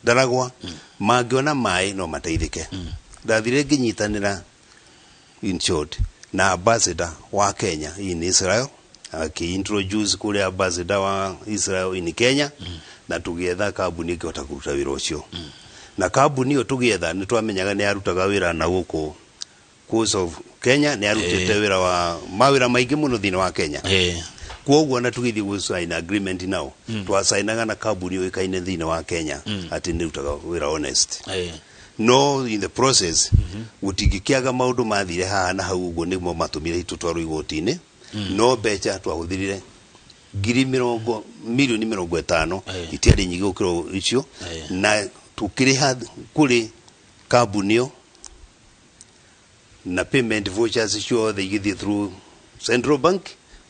Ndaragwa mangĩona maĩ no mateithĩke. Ndathire ngĩnyitanĩra in short na ambassador wa Kenya in Israel introduce kule ambassador wa Israel in Kenya na tũgĩetha kambuni ĩkĩhota kũruta wĩra ũcio na kambuni ĩyo tũgĩetha nĩ twamenyaga nĩ arutaga wĩra na gũkũ coast of Kenya nĩ arutĩte wĩra wa mawĩra maingĩ mũno thĩinĩ wa Kenya. Kwoguo na tũgĩthiĩ gũsign agreement nao twasainaga na kambuni yoĩkaine thĩinĩ wa Kenya atĩ nĩ rutaga wĩra honest. No in the process gũtingĩkĩaga maũndũ mathire haha na hau ũguo nĩmo matũmire tũtwarwo igoti-inĩ no mbeca twahũthĩrire mirioni 50 itiarĩ nyingĩ gũkĩra icio na tũkĩrĩha kũrĩ kambuni ĩyo na payment vouchers ciothe igĩthiĩ through Central Bank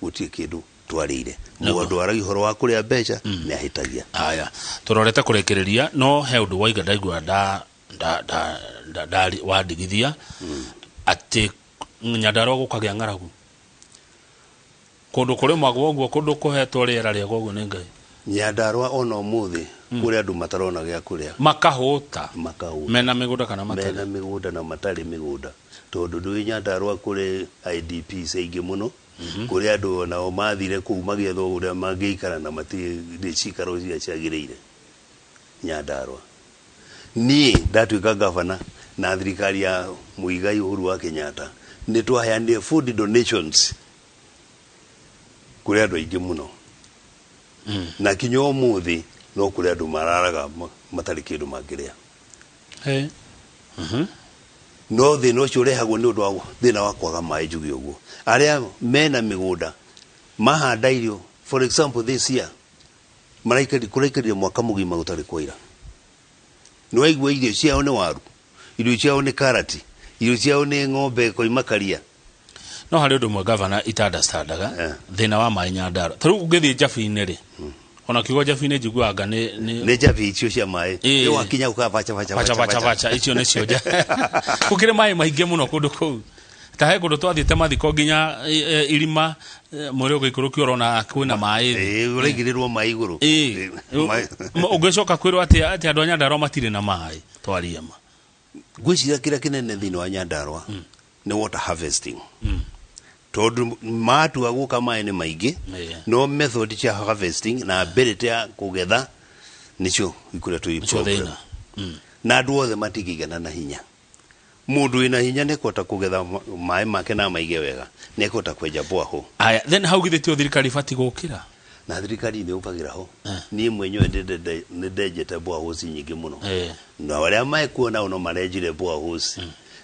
gũtirĩ kĩndũ twarĩire mũndũ aragi horo wa kũrĩa mbeca nĩ ahĩtagia. Haya tũrorete kũrekereria no he ũndũ waiga ndaigua wandigithia atĩ Nyandarua gũkagĩa ng'aragu kũndũ kũrĩ magwo ũguo kũndũ kũhetwo rĩera rĩega ũguo nĩ Ngai. Nyandarua ona ũmũthĩ kũrĩ andũ matarona gĩa kũrĩa makahũta mena mĩgũnda kana matarĩ mena mĩgũnda na matarĩ mĩgũnda tondũ ndũĩ Nyandarua kũrĩ IDPs aingĩ mũno kũrĩ andũ nao mathire kũu magĩethwo ũrĩa mangĩikara na matirĩ cikaro iria ciagĩrĩire Nyandarua. Niĩ ndatuĩka gavana na thirikari ya Muigai Uhuru wa Kenyatta nĩ twaheanire food donations kũrĩ andũ aingĩ mũno na kinya ũmũthĩ no kũrĩ andũ mararaga matarĩ kĩndũ mangĩrĩa. No thĩna ũcio ũrehagwo nĩ ũndũ wa thĩna wa kwaga maĩ njuge ũguo. Arĩa mena mĩgũnda mahanda irio for example this year kũraikarire mwaka mũgima gũtarĩ kwaira. Nĩwaigua irio ciao nĩ waru, irio ciao nĩ karati, irio ciao nĩ ng'ombe koimakaria. No harĩ ũndũ mwe gavana itandastandaga thĩna wa maĩ Nyandarua. Ta rĩu ũngĩthiĩ Njabi-inĩ rĩ ona kiugo Njabi-inĩ njiguanga nĩ Njabi icio cia maĩ nĩ wakinya ũkabacha icio nĩcio gũkĩrĩ maĩ maingĩ mũno kũndũ kũu. Ta he kũndũ twathiĩte mathiko nginya irima mwĩrĩ ũgĩikũrũkio ũrona kwĩna maĩ ũraigĩrĩrwo maĩ igũrũ ũngĩcoka kwĩrwo atĩ andũ a Nyandarua matirĩ na maĩ twaria ma. Ngwĩciria kĩrĩa kĩnene thĩinĩ wa Nyandarua nĩ water harvesting tondũ matua gũka maĩ nĩ maingĩ no method cia harvesting na ability ya kũgetha nĩcio ikoretwo thĩna na andũ othe matingĩigana na hinya. Mũndũ wĩna hinya nĩ kũhota kũgetha maĩ make na maige wega nĩ kũhota kwenja borehole. Aya then hau githĩtio thirikari bati gũkĩra na thirikari nĩ ũkagĩra ho niĩ mwenyewe nĩ ndenjete boreholes nyingĩ mũno na arĩa mekuona no marenjire boreholes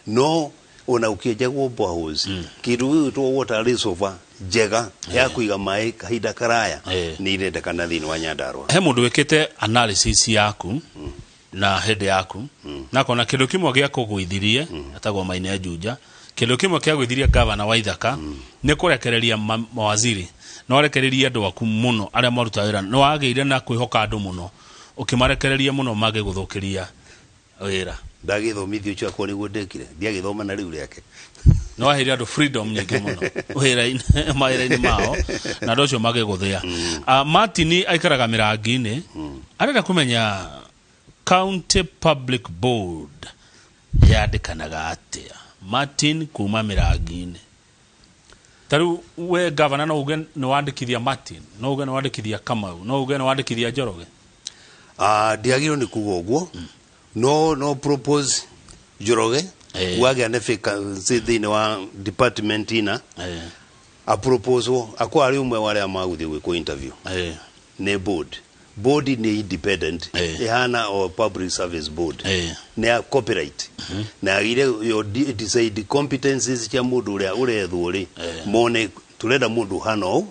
no ona ũkĩenjagwo boreholes kĩndũ gĩtwo water reservoir njega ya kũiga maĩ kahinda karaya nĩ irendekana thĩinĩ wa Nyandarua. He mũndũ wĩkĩte analysis yaku na hĩndĩ yaku na kona kĩndũ kĩmwe gĩa kũgũithirie atagwo Maina Juja kindu kimwe kia gwithiria governor wa Ithaka ni kurekereria mawaziri no rekereria andu aku muno aria maruta wira no ageire na kwihoka andu muno ukimarekereria muno mage guthukiria wira ndagithomithio cio akwa niguo ndekire ndiagithoma na riu riake no aheire andu freedom nyingi muno wira-ini mawira-ini mao na andu acio mage guthia Martin aikaraga Mirangi-ini arenda kumenya County Public Board yandikanaga atia Martin kuma Mirangi-ini taru we governor no uge no wandikithia Martin no uge no wandikithia Kamau no uge no wandikithia Njoroge ndiagiro ni kuga uguo no propose Njoroge wage ne fika thini wa department ina a proposal akwa ari umwe wale amaguthi gwiko interview ne board ni independent ehana or public service board ne a copyright na ile yo decide competencies cia mundu uria urethwo ri mone turenda mundu hano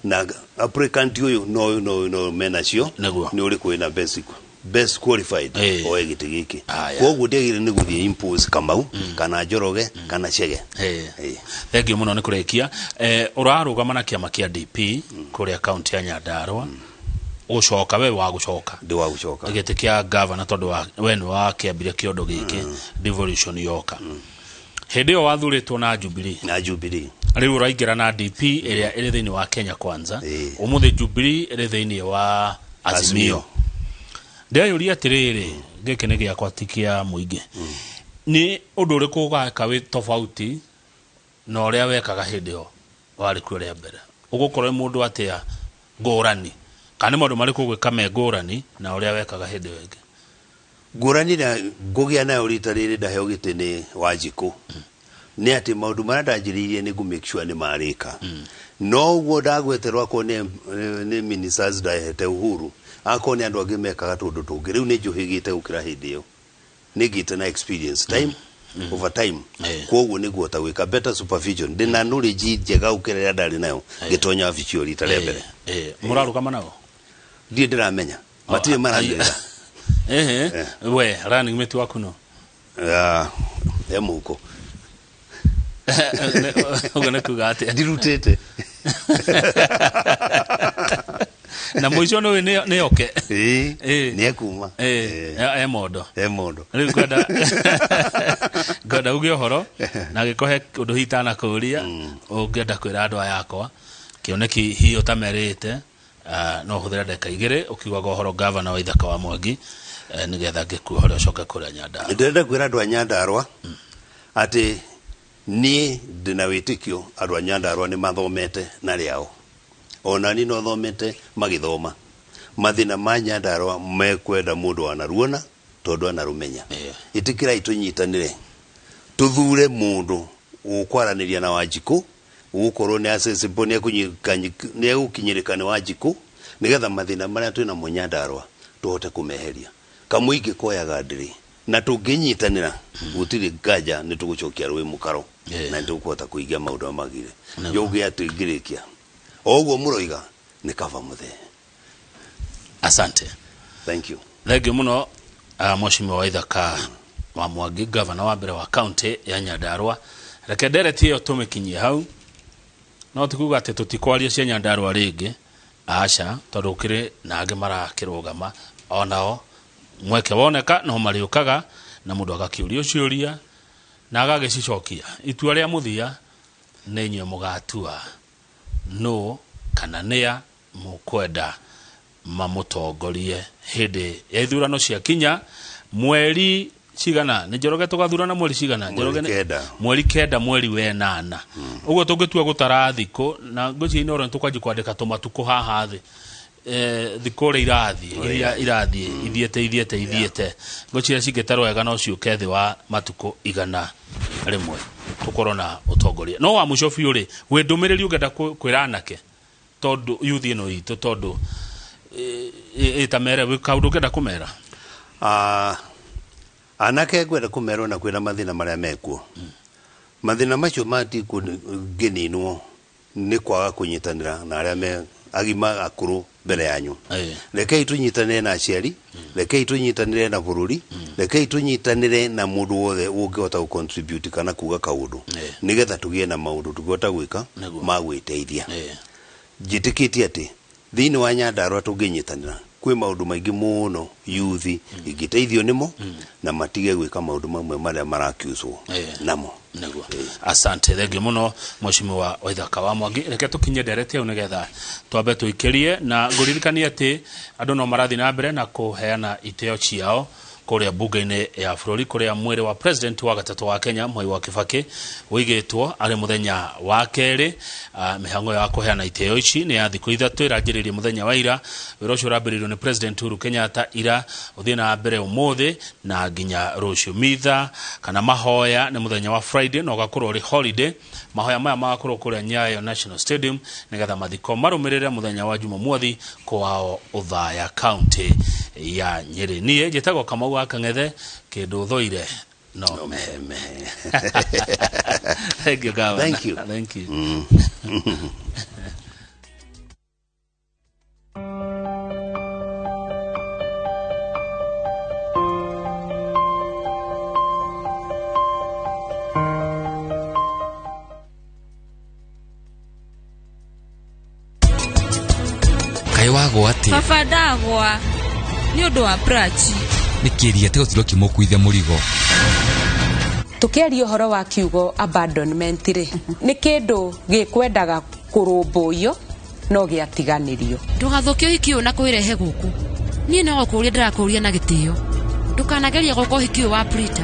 na applicant uyu no menacio ni uri kwina best qualified o egite giki koguo ndigire ni guthie impose Kamau kana Njoroge kana Chege thank you muno ni kurekia urarugama na kiama kia DP kuria county ya Nyandarua ucoka we wa gucoka ndi wa gucoka gite kia governor tondu we ni wa kiambire kiondo giki devolution yoka hindi o wathuritwo na Jubilee riu uraingira na DP iria iri thiini wa Kenya Kwanza umuthi Jubilee iri thiini wa Azimio ndayuria atiriri giki ni giakwa tikia muingi ni undu uriku gaka wi tofauti na uria wekaga hindi o wari kuria mbere ugukorwo mundu atia ngurani kana mundu mari kugwika me ngurani na uria wekaga hindi wenge ngurani na ngugia nayo rita riri ndaheo gitini Wanjiku ni ati maundu mara ndanjiririe ni gu make sure ni marika no uguo ndagweterwa ko ni ministers ndahete Uhuru akoni andu angi mekaga tundu tungi riu ni njuhigite gukira hindi iyo ni gite na experience time over time koguo ni guota gwika better supervision ndina knowledge njega ukirira ndari nayo gitonya vicio rita ria mbere murarugama nao ndie ndiramenya matire marangirira we running mate waku no emuko ogana kugate ndirutete na mwisho no ne oke ni ekuma emodo riu goda ugi ohoro na gikohe undu hitana kuria ungenda kwira andu ayakwa kioneki hiyo tamerite no huthira ndeka igire ukiuga ohoro governor wa Ithaka wa Mwangi nigetha ngikuhore ucoke kuria Nyandarua ndenda kwira andu a Nyandarua ati ni ndina witikio andu a Nyandarua ni mathomete na riao ona ni no thomete magithoma mathina ma Nyandarua mekwenda mundu anaruona tondu anarumenya itikira itunyitanire tuthure mundu ukwaraniria na Wanjiku ukorwo ni accessible ni gukinyirikane Wanjiku nigetha mathina maria twina mu Nyandarua tuhote kumeheria kamuingi koyaga ndiri na tunginyitanira gutiri ngaja ni tugucokia rwi mukaro na nitukuhota kuigia maundu magire yogia tuingirikia oguo muroiga ni kava muthe asante thank you muno mheshimiwa wa Ithaka wa Mwangi governor wa mbere wa county ya Nyandarua reke ndereti iyo tumikinyie hau no tikuga ati tutikwaria cia Nyandarua ringi aca tondu ukiri na angi marakirugama onao mweke woneka no mariukaga na mundu agakiuria ciuria na agagicicokia itua ria muthia ni nywe mugatua no kana nia mukwenda mamutongorie hindi ya ithurano cia kinya mweri cigana ni Njoroge tugathurana mweri cigana Njoroge mweri kenda mweri we 8 uguo tungitua gutara thiko na ngoci ino ro tukwaji kwandika tumatuko haha thi thikore irathi ithiete ngoci cigetarwo wega no ciuke thi wa matuko igana rimwe tukorona utongoria no wa mucofi uri we ndumiriri ugenda kwiranake tondu youth ino itu tondu itamere we kaundu ugenda kumera anake gwenda kumero na kwira mathina maria mekuo mathina macio mati kugininwo ni kwaga kunyitanira na aria me agima akuru mbere yanyu rekei tunyitanire na aciari rekei tunyitanire na bururi rekei tunyitanire na mundu wothe ungihota gu contribute kana kuga kaundu nigetha tugie na maundu tugota gwika ma gwiteithia njitikitie ati thiini wa Nyandarua tunginyitanira kwi maundu maingi muno yuthi igiteithio nimo na matige gwika maundu mamwe maria marakiuswo namo. Asante thengio muno Mheshimiwa Gūcakaya Mwangi. Reke tukinye ndereti au nigetha twambe tuikirie na nguririkania ati andu no marathi na mbere na kuheana iteo ciao kuria bunge-ini ya bururi kuria mwiri wa president wa gatatu wa Kenya Mwai Kibaki wigitwo ari muthenya wa keri. Mihango ya kuheana iteo ici ni ya thiku ithatu iranjiririe muthenya wa ira. Wira ucio urambiririo ni President Uhuru Kenyatta ira uthie na mbere umuthi na nginya rucio mitha kana mahoya ni muthenya wa Friday no gakorwo ri holiday. Mahoya maya magakorwo kuria Nyayo National Stadium nigetha mathiko marumirire muthenya wa Jumamothi kwao Uthaya County ya Nyeri. Nie njitagwo Kamau wa Kang'ethe kindu thoire no meheme. Thank you, Governor. Thank you. Thank you. Kaiwagwo ati baba ndagwa ni undu wa brachi nikiria te utiro kimokuithia murigo tukiaria uhoro wa kiugo abandonment ri ni kindu gikwendaga kurumbuyo no giatiganirio ndugathukio hikio na kuirehe guku nie no kuria ndirakuria na gitio ndukanageria goko hikio wa Prita